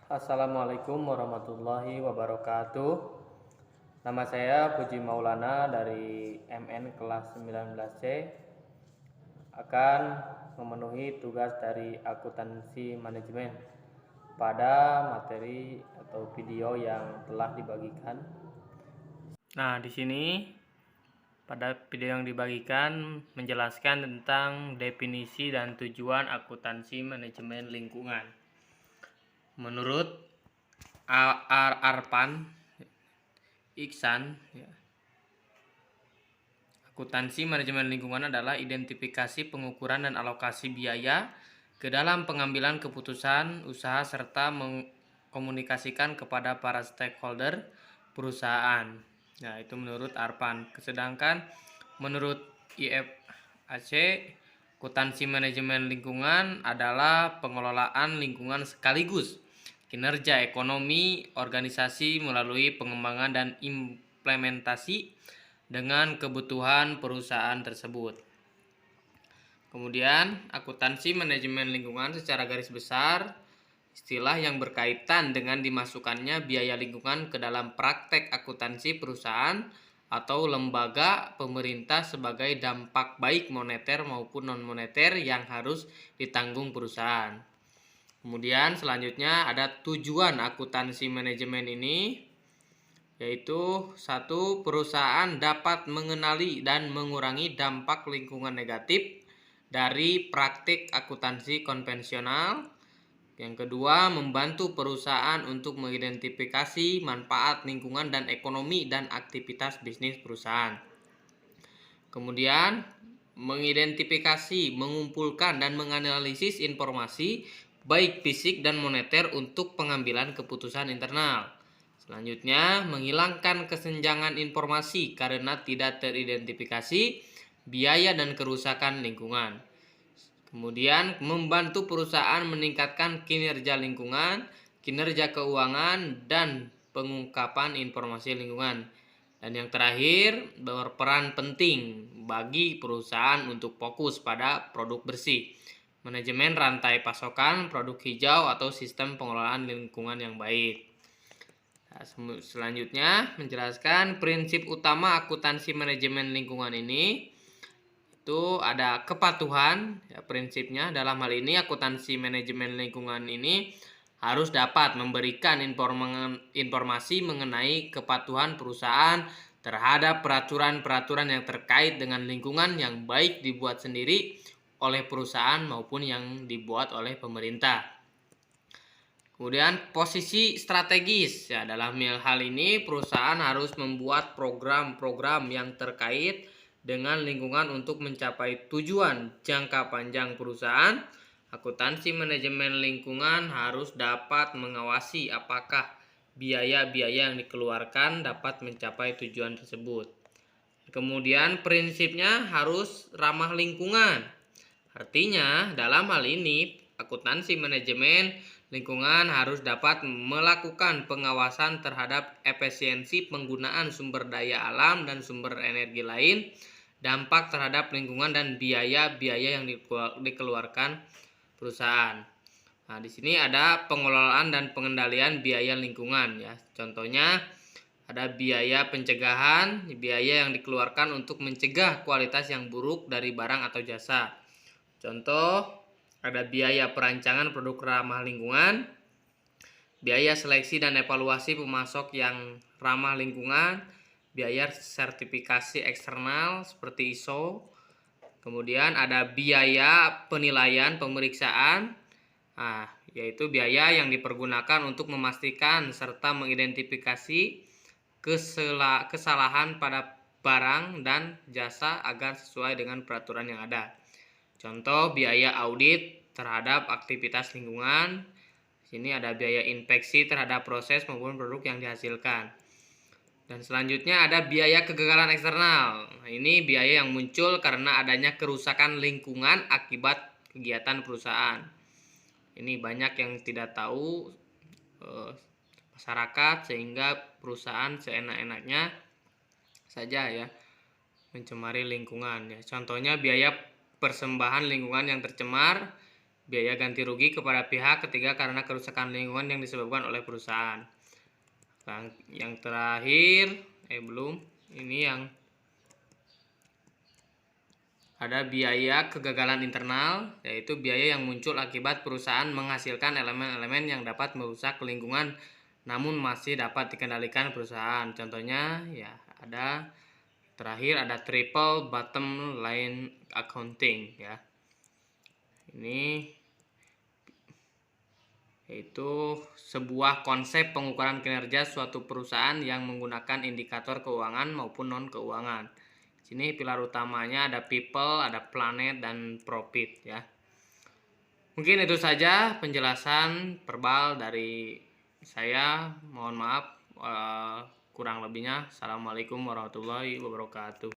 Assalamualaikum warahmatullahi wabarakatuh. Nama saya Puji Maulana dari MN kelas 19C, akan memenuhi tugas dari akuntansi manajemen pada materi atau video yang telah dibagikan. Nah, di sini pada video yang dibagikan menjelaskan tentang definisi dan tujuan akuntansi manajemen lingkungan. Menurut Arpan Iksan, akuntansi manajemen lingkungan adalah identifikasi, pengukuran, dan alokasi biaya ke dalam pengambilan keputusan usaha serta mengkomunikasikan kepada para stakeholder perusahaan. Nah, itu menurut Arpan. Sedangkan menurut IFAC, akuntansi manajemen lingkungan adalah pengelolaan lingkungan sekaligus kinerja ekonomi organisasi melalui pengembangan dan implementasi dengan kebutuhan perusahaan tersebut. Kemudian, akuntansi manajemen lingkungan secara garis besar istilah yang berkaitan dengan dimasukkannya biaya lingkungan ke dalam praktek akuntansi perusahaan atau lembaga pemerintah sebagai dampak baik moneter maupun non-moneter yang harus ditanggung perusahaan. Kemudian selanjutnya ada tujuan akuntansi manajemen ini, yaitu 1. Perusahaan dapat mengenali dan mengurangi dampak lingkungan negatif dari praktik akuntansi konvensional. Yang kedua, membantu perusahaan untuk mengidentifikasi manfaat lingkungan dan ekonomi dan aktivitas bisnis perusahaan. Kemudian, mengidentifikasi, mengumpulkan, dan menganalisis informasi baik fisik dan moneter untuk pengambilan keputusan internal. Selanjutnya, menghilangkan kesenjangan informasi karena tidak teridentifikasi biaya dan kerusakan lingkungan. Kemudian, membantu perusahaan meningkatkan kinerja lingkungan, kinerja keuangan, dan pengungkapan informasi lingkungan. Dan yang terakhir, berperan penting bagi perusahaan untuk fokus pada produk bersih, manajemen rantai pasokan, produk hijau, atau sistem pengelolaan lingkungan yang baik. Nah, selanjutnya menjelaskan prinsip utama akuntansi manajemen lingkungan ini. Itu ada kepatuhan, ya, prinsipnya dalam hal ini akuntansi manajemen lingkungan ini harus dapat memberikan informasi mengenai kepatuhan perusahaan terhadap peraturan-peraturan yang terkait dengan lingkungan yang baik dibuat sendiri oleh perusahaan maupun yang dibuat oleh pemerintah. Kemudian posisi strategis, ya, dalam hal ini perusahaan harus membuat program-program yang terkait dengan lingkungan untuk mencapai tujuan jangka panjang perusahaan. Akuntansi manajemen lingkungan harus dapat mengawasi apakah biaya-biaya yang dikeluarkan dapat mencapai tujuan tersebut. Kemudian prinsipnya harus ramah lingkungan. Artinya dalam hal ini akuntansi manajemen lingkungan harus dapat melakukan pengawasan terhadap efisiensi penggunaan sumber daya alam dan sumber energi lain, dampak terhadap lingkungan, dan biaya-biaya yang dikeluarkan perusahaan. Nah, di sini ada pengelolaan dan pengendalian biaya lingkungan, ya. Contohnya ada biaya pencegahan, biaya yang dikeluarkan untuk mencegah kualitas yang buruk dari barang atau jasa. Contoh, ada biaya perancangan produk ramah lingkungan, biaya seleksi dan evaluasi pemasok yang ramah lingkungan, biaya sertifikasi eksternal seperti ISO. Kemudian ada biaya penilaian pemeriksaan, yaitu biaya yang dipergunakan untuk memastikan serta mengidentifikasi kesalahan pada barang dan jasa agar sesuai dengan peraturan yang ada. Contoh, biaya audit terhadap aktivitas lingkungan. Di sini ada biaya inspeksi terhadap proses maupun produk yang dihasilkan. Dan selanjutnya ada biaya kegagalan eksternal. Nah, ini biaya yang muncul karena adanya kerusakan lingkungan akibat kegiatan perusahaan. Ini banyak yang tidak tahu masyarakat, sehingga perusahaan seenak-enaknya saja, ya, mencemari lingkungan, ya. Contohnya biaya persembahan lingkungan yang tercemar, biaya ganti rugi kepada pihak ketiga karena kerusakan lingkungan yang disebabkan oleh perusahaan. Yang terakhir, ini yang ada biaya kegagalan internal, yaitu biaya yang muncul akibat perusahaan menghasilkan elemen-elemen yang dapat merusak lingkungan namun masih dapat dikendalikan perusahaan. Contohnya ya terakhir ada triple bottom line accounting ya. Ini yaitu sebuah konsep pengukuran kinerja suatu perusahaan yang menggunakan indikator keuangan maupun non keuangan. Sini pilar utamanya ada people, ada planet, dan profit ya. Mungkin itu saja penjelasan verbal dari saya. Mohon maaf kurang lebihnya. Assalamualaikum warahmatullahi wabarakatuh.